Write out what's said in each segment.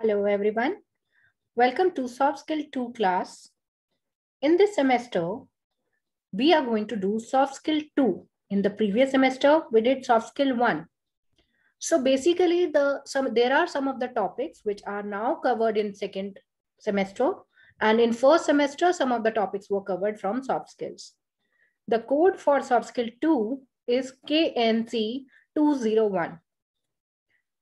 Hello everyone. Welcome to Soft Skill 2 class. In this semester, we are going to do Soft Skill 2. In the previous semester, we did Soft Skill 1. So basically, there are some of the topics which are now covered in second semester. And in first semester, some of the topics were covered from soft skills. The code for Soft Skill 2 is KNC 201.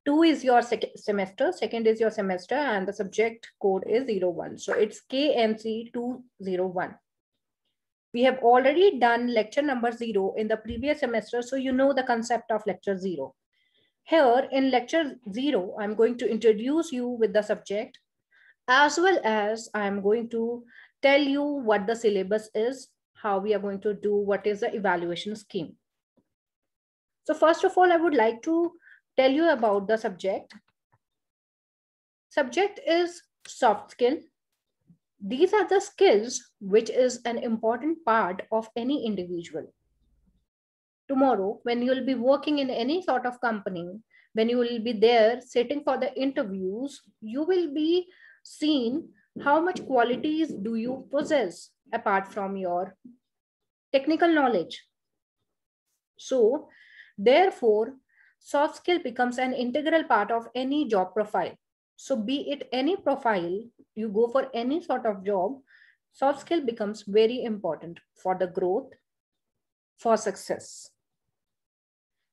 2 is your semester, second is your semester, and the subject code is 01. So it's KNC 201. We have already done lecture number 0 in the previous semester, so you know the concept of lecture 0. Here in lecture 0, I'm going to introduce you with the subject, as well as I'm going to tell you what the syllabus is, how we are going to do, what is the evaluation scheme. So first of all, I would like to tell you about the subject. Subject is soft skill. These are the skills which is an important part of any individual. Tomorrow, when you will be working in any sort of company, when you will be there sitting for the interviews, you will be seen how much qualities do you possess apart from your technical knowledge. So, therefore, soft skill becomes an integral part of any job profile. So be it any profile, you go for any sort of job, soft skill becomes very important for the growth, for success.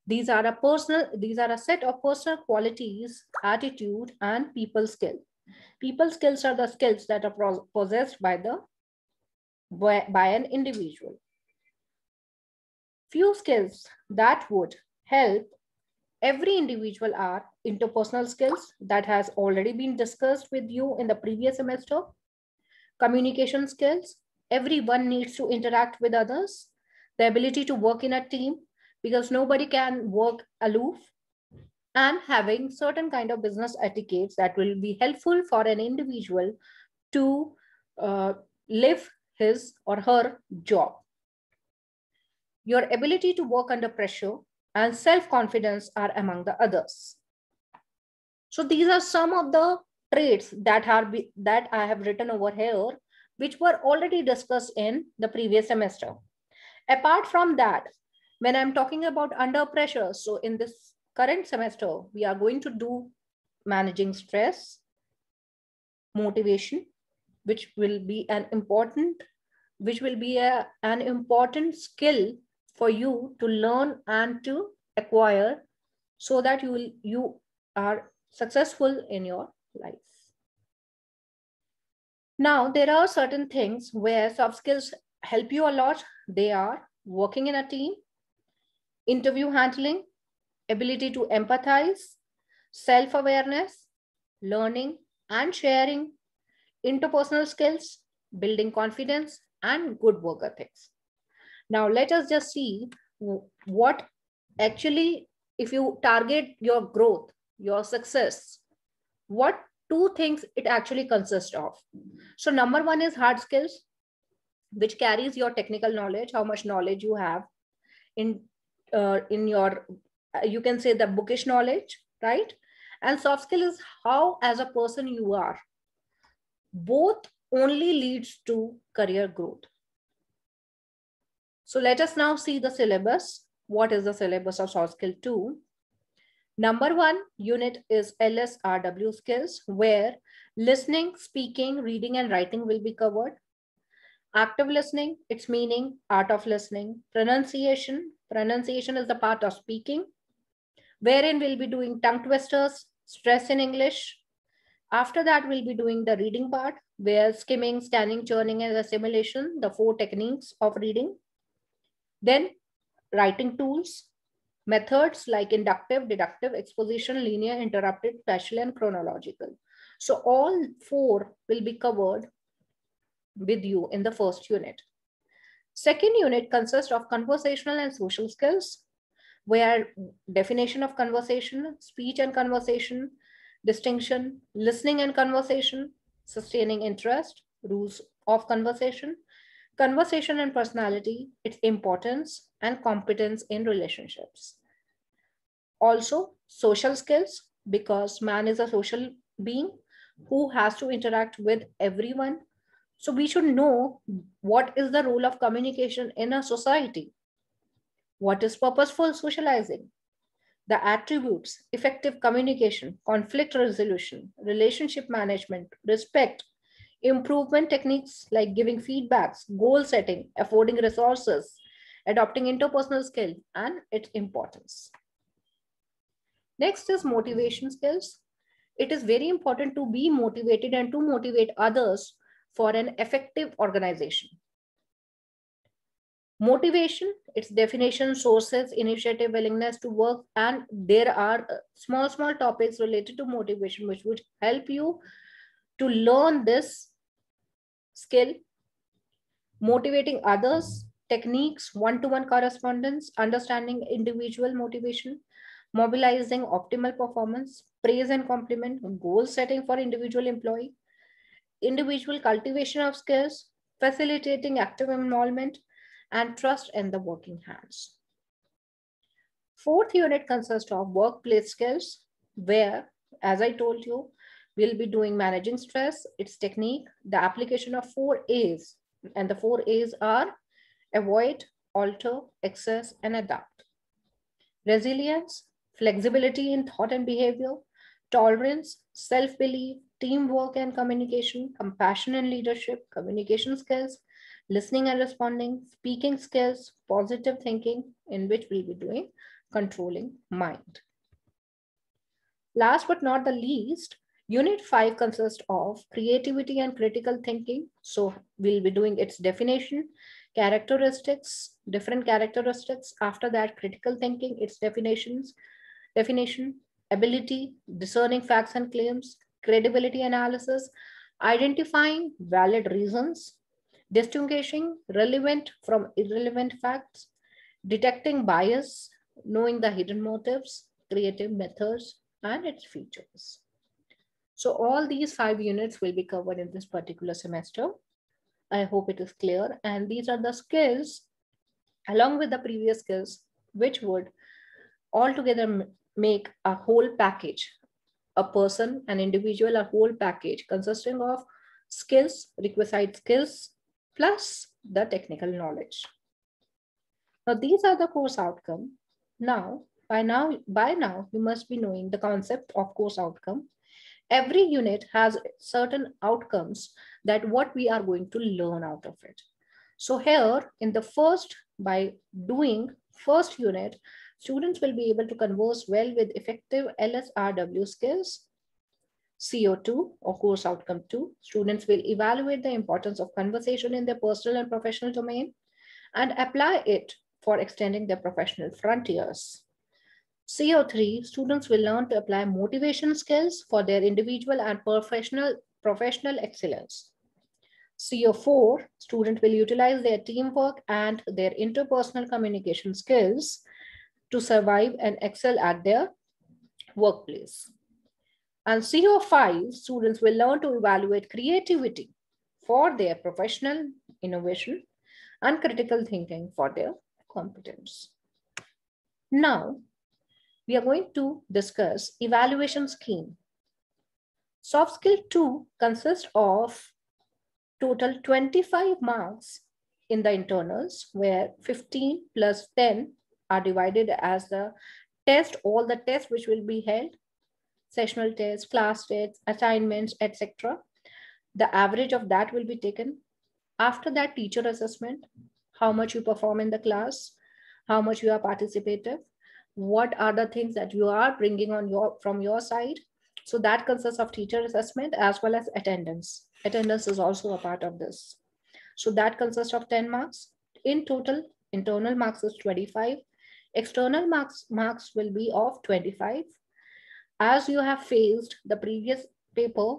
These are a set of personal qualities, attitude, and people skill. People skills are the skills that are possessed by an individual. Few skills that would help every individual are interpersonal skills that has already been discussed with you in the previous semester. Communication skills, everyone needs to interact with others. The ability to work in a team because nobody can work aloof, and having certain kind of business etiquettes that will be helpful for an individual to live his or her job. Your ability to work under pressure and self-confidence are among the others. So these are some of the traits that I have written over here, which were already discussed in the previous semester. Apart from that, when I'm talking about under pressure, so in this current semester, we are going to do managing stress, motivation, which will be an important skill for you to learn and to acquire so that you are successful in your life. Now, there are certain things where soft skills help you a lot. They are working in a team, interview handling, ability to empathize, self-awareness, learning and sharing, interpersonal skills, building confidence, and good work ethics. Now, let us just see what actually, if you target your growth, your success, what two things it actually consists of. So number one is hard skills, which carries your technical knowledge, how much knowledge you have in your, you can say the bookish knowledge, right? And soft skill is how as a person you are. Both only leads to career growth. So let us now see the syllabus. What is the syllabus of soft skill 2? Number 1 unit is LSRW skills, where listening, speaking, reading, and writing will be covered. Active listening, its meaning, art of listening. Pronunciation, pronunciation is the part of speaking, wherein we'll be doing tongue twisters, stress in English. After that, we'll be doing the reading part, where skimming, scanning, churning, and assimilation, the 4 techniques of reading. Then writing tools, methods like inductive, deductive, exposition, linear, interrupted, spatial, and chronological. So all 4 will be covered with you in the first unit. Second unit consists of conversational and social skills, where definition of conversation, speech and conversation, distinction, listening and conversation, sustaining interest, rules of conversation, conversation and personality, its importance, and competence in relationships. Also, social skills, because man is a social being. who has to interact with everyone. So we should know what is the role of communication in a society, what is purposeful socializing, the attributes, effective communication, conflict resolution, relationship management, respect, improvement techniques like giving feedbacks, goal setting, affording resources, adopting interpersonal skill, and its importance. Next is motivation skills. It is very important to be motivated and to motivate others for an effective organization. Motivation, its definition, sources, initiative, willingness to work, and there are small topics related to motivation which would help you to learn this skill. Motivating others, techniques, one-to-one correspondence, understanding individual motivation, mobilizing optimal performance, praise and compliment, goal setting for individual employee, individual cultivation of skills, facilitating active involvement, and trust in the working hands. Fourth unit consists of workplace skills, where, as I told you, we'll be doing managing stress, its technique, the application of 4 A's, and the 4 A's are avoid, alter, access, and adapt. Resilience, flexibility in thought and behavior, tolerance, self-belief, teamwork and communication, compassion and leadership, communication skills, listening and responding, speaking skills, positive thinking, in which we'll be doing controlling mind. Last but not the least, Unit 5 consists of creativity and critical thinking. So we'll be doing its definition, characteristics, different characteristics. After that, critical thinking, its definition, ability, discerning facts and claims, credibility analysis, identifying valid reasons, distinguishing relevant from irrelevant facts, detecting bias, knowing the hidden motives, creative methods, and its features. So all these 5 units will be covered in this particular semester. I hope it is clear. And these are the skills, along with the previous skills, which would altogether make a whole package, a person, an individual, a whole package consisting of skills, requisite skills, plus the technical knowledge. Now, these are the course outcome. By now, you must be knowing the concept of course outcome. Every unit has certain outcomes that what we are going to learn out of it. So here in the first, by doing first unit, students will be able to converse well with effective LSRW skills. CO2 or course outcome 2, students will evaluate the importance of conversation in their personal and professional domain and apply it for extending their professional frontiers. CO3, students will learn to apply motivation skills for their individual and professional excellence. CO4, students will utilize their teamwork and their interpersonal communication skills to survive and excel at their workplace. And CO5, students will learn to evaluate creativity for their professional innovation and critical thinking for their competence. Now, we are going to discuss evaluation scheme. Soft skill 2 consists of total 25 marks in the internals, where 15 plus 10 are divided as the test, all the tests which will be held, sessional tests, class tests, assignments, etc. The average of that will be taken. After that, teacher assessment, how much you perform in the class, how much you are participative, what are the things that you are bringing on from your side. So that consists of teacher assessment as well as attendance. Attendance is also a part of this. So that consists of 10 marks. In total, internal marks is 25. External marks will be of 25. As you have faced the previous paper,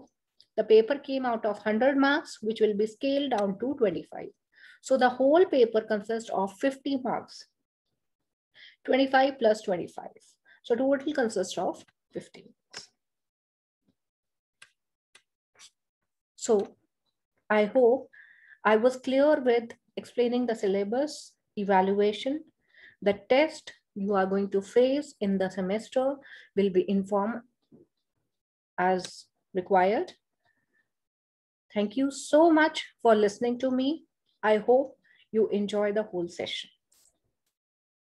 the paper came out of 100 marks, which will be scaled down to 25. So the whole paper consists of 50 marks, 25 plus 25. So total consists of 50 marks. So I hope I was clear with explaining the syllabus, evaluation, the test you are going to face in the semester will be informed as required. Thank you so much for listening to me. I hope you enjoy the whole session.